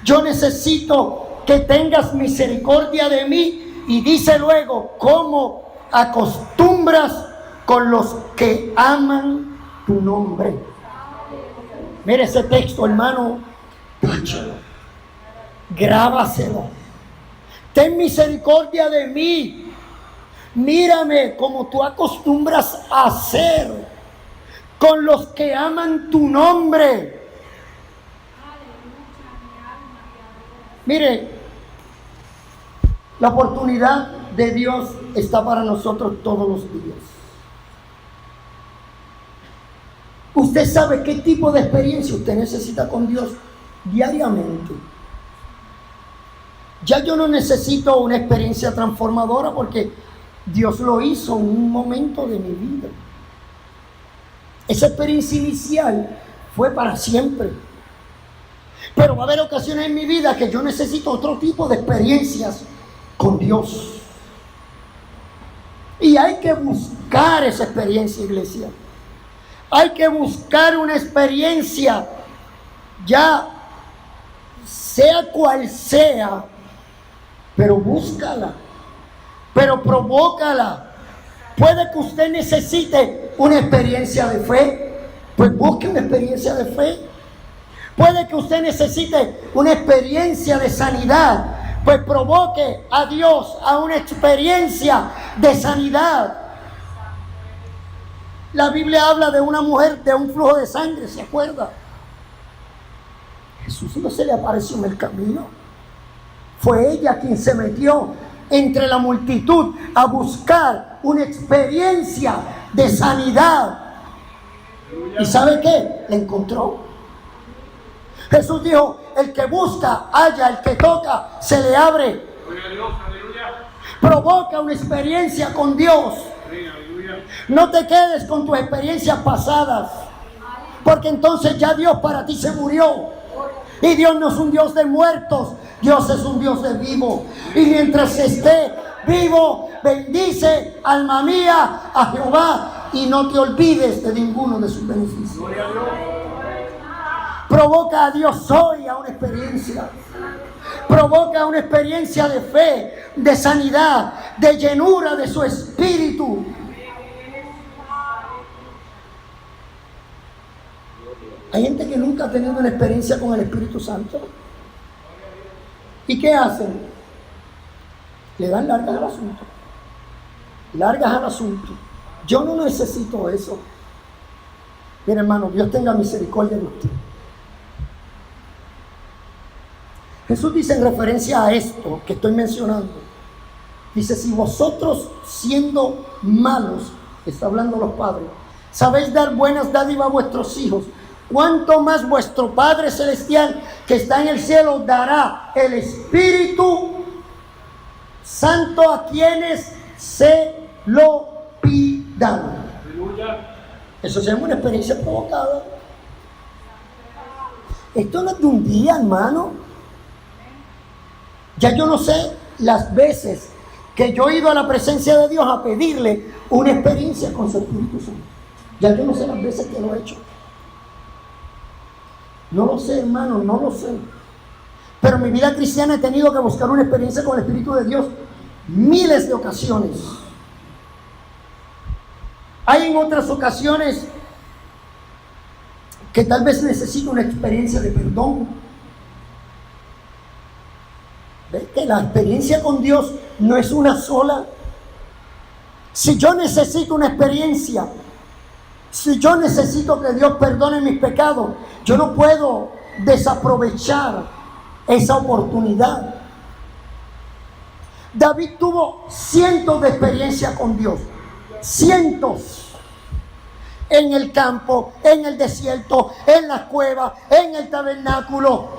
Yo necesito que tengas misericordia de mí. Y dice luego, ¿cómo acostumbras con los que aman tu nombre? Mire ese texto, hermano. Táchalo. Grábaselo. Ten misericordia de mí. Mírame como tú acostumbras a hacer con los que aman tu nombre. Mire, la oportunidad de Dios está para nosotros todos los días. Usted sabe qué tipo de experiencia usted necesita con Dios diariamente. Ya yo no necesito una experiencia transformadora porque Dios lo hizo en un momento de mi vida. Esa experiencia inicial fue para siempre. Pero va a haber ocasiones en mi vida que yo necesito otro tipo de experiencias con Dios. Y hay que buscar esa experiencia, iglesia. Hay que buscar una experiencia, ya sea cual sea, pero búscala, pero provócala. Puede que usted necesite una experiencia de fe, pues busque una experiencia de fe. Puede que usted necesite una experiencia de sanidad, pues provoque a Dios a una experiencia de sanidad. La Biblia habla de una mujer de un flujo de sangre, ¿se acuerda? Jesús no se le apareció en el camino. Fue ella quien se metió entre la multitud a buscar una experiencia de sanidad. ¿Y sabe qué? La encontró. Jesús dijo, el que busca, halla, el que toca, se le abre. Provoca una experiencia con Dios. No te quedes con tus experiencias pasadas, porque entonces ya Dios para ti se murió. Y Dios no es un Dios de muertos, Dios es un Dios de vivo. Y mientras esté vivo, bendice, alma mía, a Jehová, y no te olvides de ninguno de sus beneficios. Provoca a Dios hoy a una experiencia. Provoca una experiencia de fe, de sanidad, de llenura de su espíritu. Hay gente que nunca ha tenido una experiencia con el Espíritu Santo. ¿Y qué hacen? Le dan largas al asunto. Largas al asunto. Yo no necesito eso. Mira, hermano, Dios tenga misericordia de usted. Jesús dice en referencia a esto que estoy mencionando. Dice, si vosotros siendo malos, está hablando los padres, sabéis dar buenas dádivas a vuestros hijos, ¿cuánto más vuestro Padre Celestial que está en el cielo dará el Espíritu Santo a quienes se lo pidan? Eso se llama una experiencia provocada. Esto no es de un día, hermano. Ya yo no sé las veces que yo he ido a la presencia de Dios a pedirle una experiencia con su Espíritu Santo. Ya yo no sé las veces que lo he hecho. No lo sé, hermano, no lo sé. Pero en mi vida cristiana he tenido que buscar una experiencia con el Espíritu de Dios miles de ocasiones. Hay en otras ocasiones que tal vez necesito una experiencia de perdón. ¿Ves que la experiencia con Dios no es una sola? Si yo necesito una experiencia, si yo necesito que Dios perdone mis pecados, yo no puedo desaprovechar esa oportunidad. David tuvo cientos de experiencias con Dios, cientos, en el campo, en el desierto, en las cuevas, en el tabernáculo.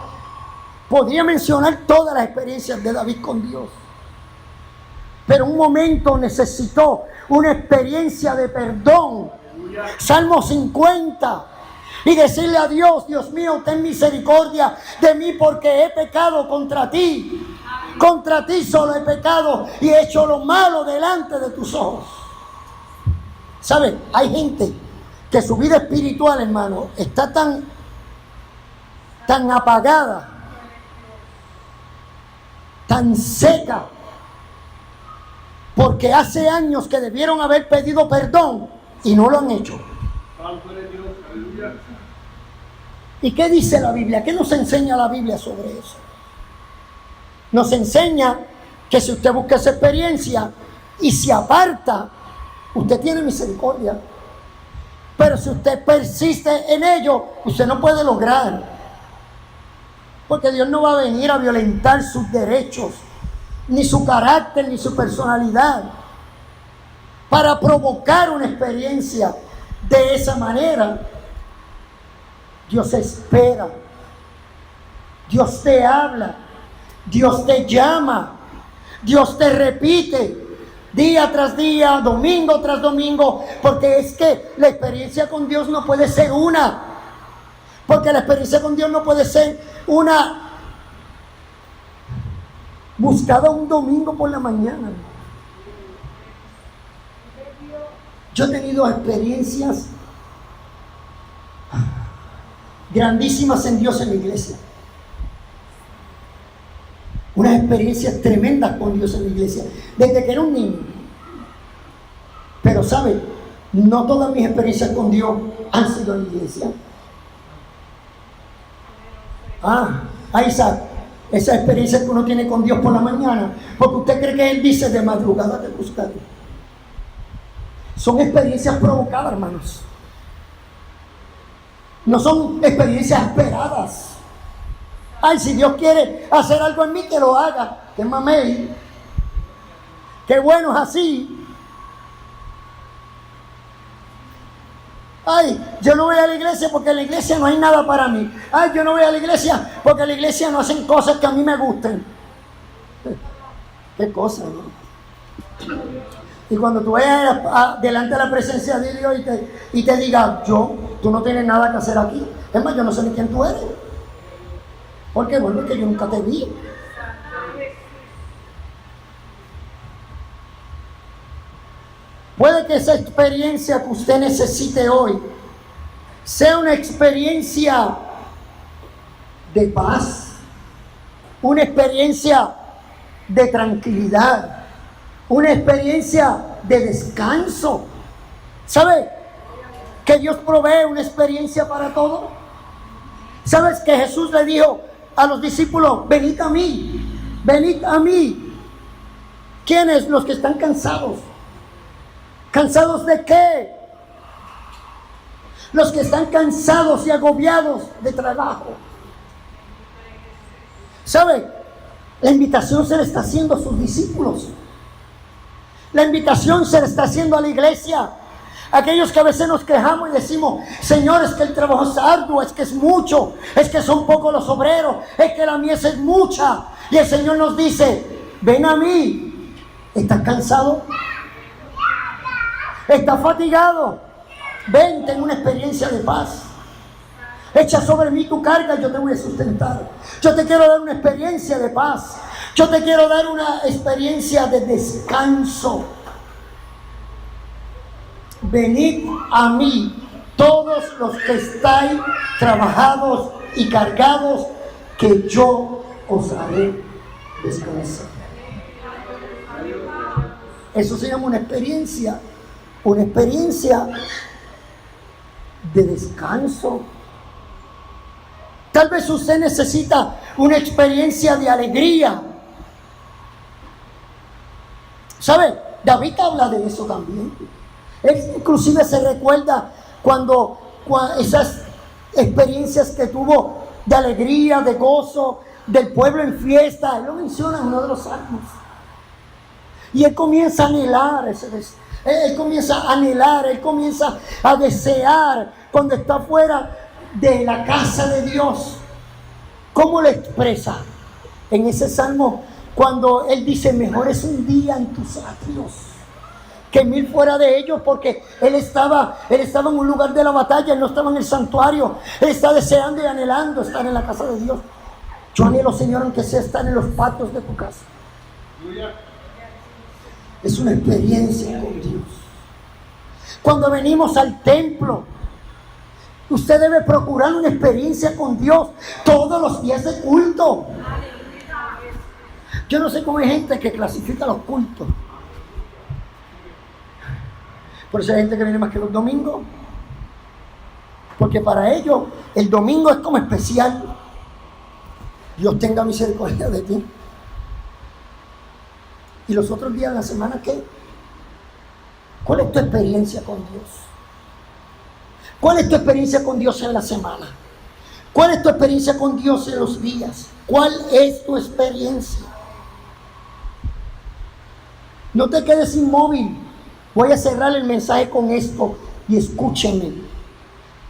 Podría mencionar todas las experiencias de David con Dios, pero un momento necesitó una experiencia de perdón. Salmo 50. Y decirle a Dios: Dios mío, ten misericordia de mí porque he pecado contra ti. Contra ti solo he pecado y he hecho lo malo delante de tus ojos. ¿Sabe? Hay gente que su vida espiritual, hermano, está tan apagada, tan seca, porque hace años que debieron haber pedido perdón y no lo han hecho. ¿Y qué dice la Biblia? ¿Qué nos enseña la Biblia sobre eso? Nos enseña que si usted busca esa experiencia y se aparta, usted tiene misericordia. Pero si usted persiste en ello, usted no puede lograr. Porque Dios no va a venir a violentar sus derechos, ni su carácter, ni su personalidad, para provocar una experiencia de esa manera. Dios espera, Dios te habla, Dios te llama, Dios te repite día tras día, domingo tras domingo, porque es que la experiencia con Dios no puede ser una, porque la experiencia con Dios no puede ser una buscada un domingo por la mañana. Yo he tenido experiencias grandísimas en Dios en la iglesia. Unas experiencias tremendas con Dios en la iglesia, desde que era un niño. Pero ¿sabe? No todas mis experiencias con Dios han sido en la iglesia. Isaac, esa experiencia que uno tiene con Dios por la mañana, porque usted cree que Él dice de madrugada te buscaré. Son experiencias provocadas, hermanos. No son experiencias esperadas. Ay, si Dios quiere hacer algo en mí, que lo haga. Que mamey. Qué bueno es así. Ay, yo no voy a la iglesia porque en la iglesia no hay nada para mí. Ay, yo no voy a la iglesia porque en la iglesia no hacen cosas que a mí me gusten. Qué cosa, ¿no? Y cuando tú vayas delante de la presencia de Dios y te diga: tú no tienes nada que hacer aquí. Es más, yo no sé ni quién tú eres. ¿Por qué? Bueno, es que yo nunca te vi. Puede que esa experiencia que usted necesite hoy sea una experiencia de paz, una experiencia de tranquilidad, una experiencia de descanso. ¿Sabe que Dios provee una experiencia para todo? ¿Sabes que Jesús le dijo a los discípulos: venid a mí, venid a mí? ¿Quiénes? Los que están cansados. ¿Cansados de qué? Los que están cansados y agobiados de trabajo. ¿Sabe? La invitación se le está haciendo a sus discípulos. La invitación se le está haciendo a la iglesia. Aquellos que a veces nos quejamos y decimos: Señor, es que el trabajo es arduo, es que es mucho, es que son pocos los obreros, es que la mies es mucha. Y el Señor nos dice: ven a mí. ¿Estás cansado? ¿Estás fatigado? Ven, ten una experiencia de paz. Echa sobre mí tu carga y yo te voy a sustentar. Yo te quiero dar una experiencia de paz. Yo te quiero dar una experiencia de descanso. Venid a mí, todos los que estáis trabajados y cargados, que yo os haré descansar. Eso se llama una experiencia de descanso. Tal vez usted necesita una experiencia de alegría. ¿Sabe? David habla de eso también. Él inclusive se recuerda cuando esas experiencias que tuvo de alegría, de gozo, del pueblo en fiesta. Él lo menciona en uno de los salmos. Y él comienza a anhelar él comienza a anhelar, él comienza a desear cuando está fuera de la casa de Dios. ¿Cómo lo expresa? En ese salmo Cuando Él dice, mejor es un día en tus atrios que 1000 fuera de ellos, porque Él estaba en un lugar de la batalla, Él no estaba en el santuario. Él está deseando y anhelando estar en la casa de Dios. Yo anhelo, Señor, aunque sea estar en los patios de tu casa. Es una experiencia con Dios. Cuando venimos al templo, usted debe procurar una experiencia con Dios todos los días de culto. Yo no sé cómo hay gente que clasifica los cultos. Por eso hay gente que viene más que los domingos. Porque para ellos el domingo es como especial. Dios tenga misericordia de ti. ¿Y los otros días de la semana qué? ¿Cuál es tu experiencia con Dios? ¿Cuál es tu experiencia con Dios en la semana? ¿Cuál es tu experiencia con Dios en los días? ¿Cuál es tu experiencia? No te quedes inmóvil. Voy a cerrar el mensaje con esto y escúcheme.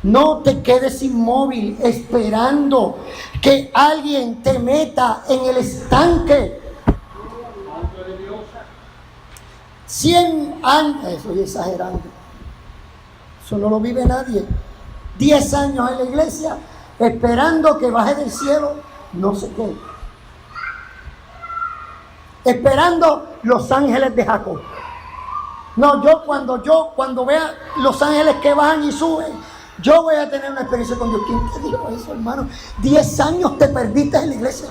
No te quedes inmóvil esperando que alguien te meta en el estanque. 100 años, estoy exagerando. Eso no lo vive nadie. 10 años en la iglesia esperando que baje del cielo no sé qué. Esperando los ángeles de Jacob. No, cuando vea los ángeles que bajan y suben, yo voy a tener una experiencia con Dios. ¿Quién te dijo eso, hermano? 10 años te perdiste en la iglesia.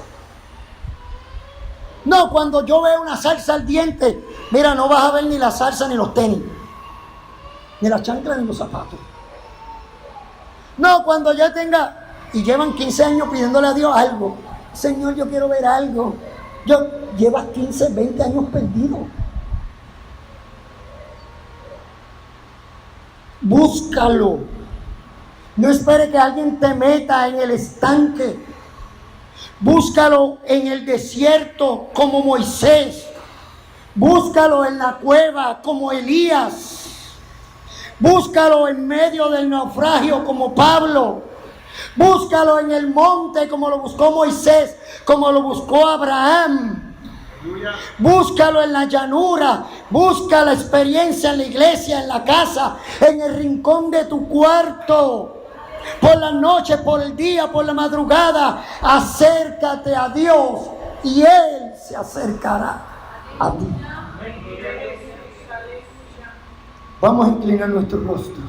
No, cuando yo veo una salsa ardiente, mira, no vas a ver ni la salsa ni los tenis, ni las chanclas ni los zapatos. No, cuando ya tenga, y llevan 15 años pidiéndole a Dios algo. Señor, yo quiero ver algo. Llevas 15, 20 años perdido. Búscalo. No espere que alguien te meta en el estanque. Búscalo en el desierto como Moisés. Búscalo en la cueva como Elías. Búscalo en medio del naufragio como Pablo. Búscalo en el monte como lo buscó Moisés, como lo buscó Abraham. Búscalo en la llanura. Busca la experiencia en la iglesia, en la casa, en el rincón de tu cuarto. Por la noche, por el día, por la madrugada, acércate a Dios y Él se acercará a ti. Vamos a inclinar nuestros rostros.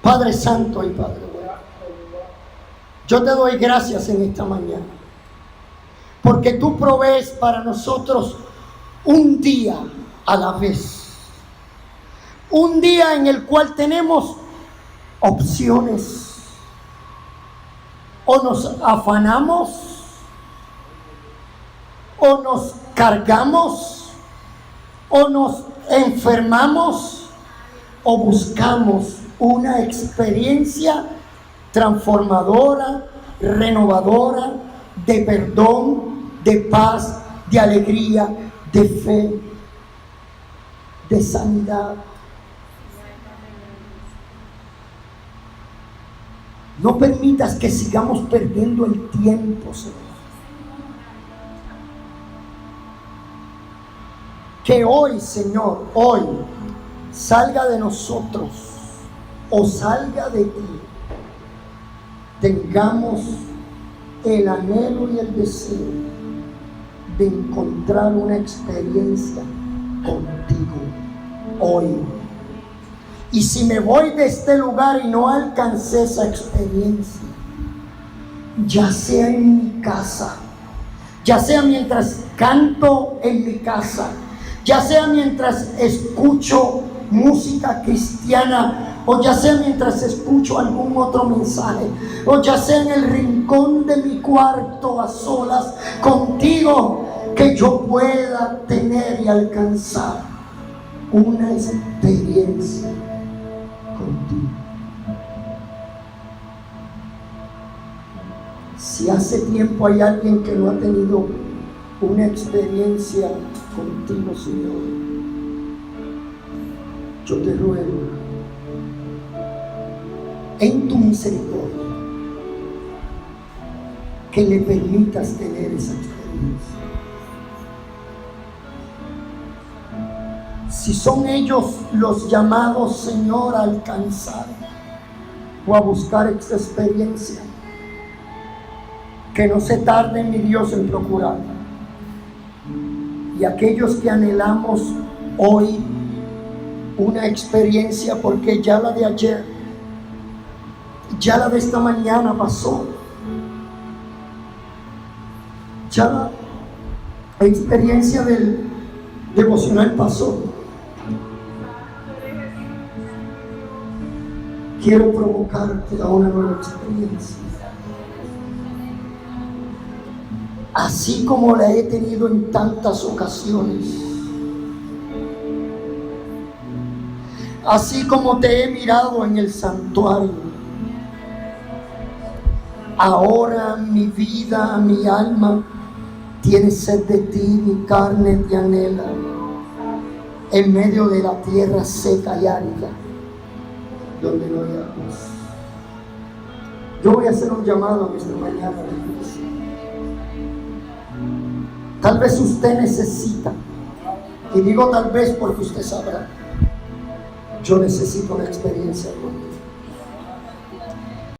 Padre Santo y Padre bueno, yo te doy gracias en esta mañana, porque tú provees para nosotros un día a la vez. Un día en el cual tenemos opciones. O nos afanamos, o nos cargamos, o nos enfermamos, o buscamos una experiencia transformadora, renovadora, de perdón, de paz, de alegría, de fe, de sanidad. No permitas que sigamos perdiendo el tiempo, Señor. Que hoy, Señor, hoy salga de nosotros o salga de ti, tengamos el anhelo y el deseo de encontrar una experiencia contigo hoy. Y si me voy de este lugar y no alcancé esa experiencia, ya sea en mi casa, ya sea mientras canto en mi casa, ya sea mientras escucho música cristiana, o ya sea mientras escucho algún otro mensaje, o ya sea en el rincón de mi cuarto a solas contigo, que yo pueda tener y alcanzar una experiencia contigo. Si hace tiempo hay alguien que no ha tenido una experiencia contigo, Señor, yo te ruego en tu misericordia que le permitas tener esa experiencia. Si son ellos los llamados, Señor, a alcanzar o a buscar esta experiencia, que no se tarde, mi Dios, en procurarla. Y aquellos que anhelamos hoy una experiencia, porque ya la de ayer, ya la de esta mañana pasó, ya la experiencia del devocional pasó. Quiero provocarte a una nueva experiencia, así como la he tenido en tantas ocasiones, así como te he mirado en el santuario. Ahora mi vida, mi alma tiene sed de ti, mi carne te anhela en medio de la tierra seca y árida, donde no hay aguas. Yo voy a hacer un llamado en esta mañana, iglesia. Tal vez usted necesita, y digo tal vez porque usted sabrá, yo necesito una experiencia con Dios.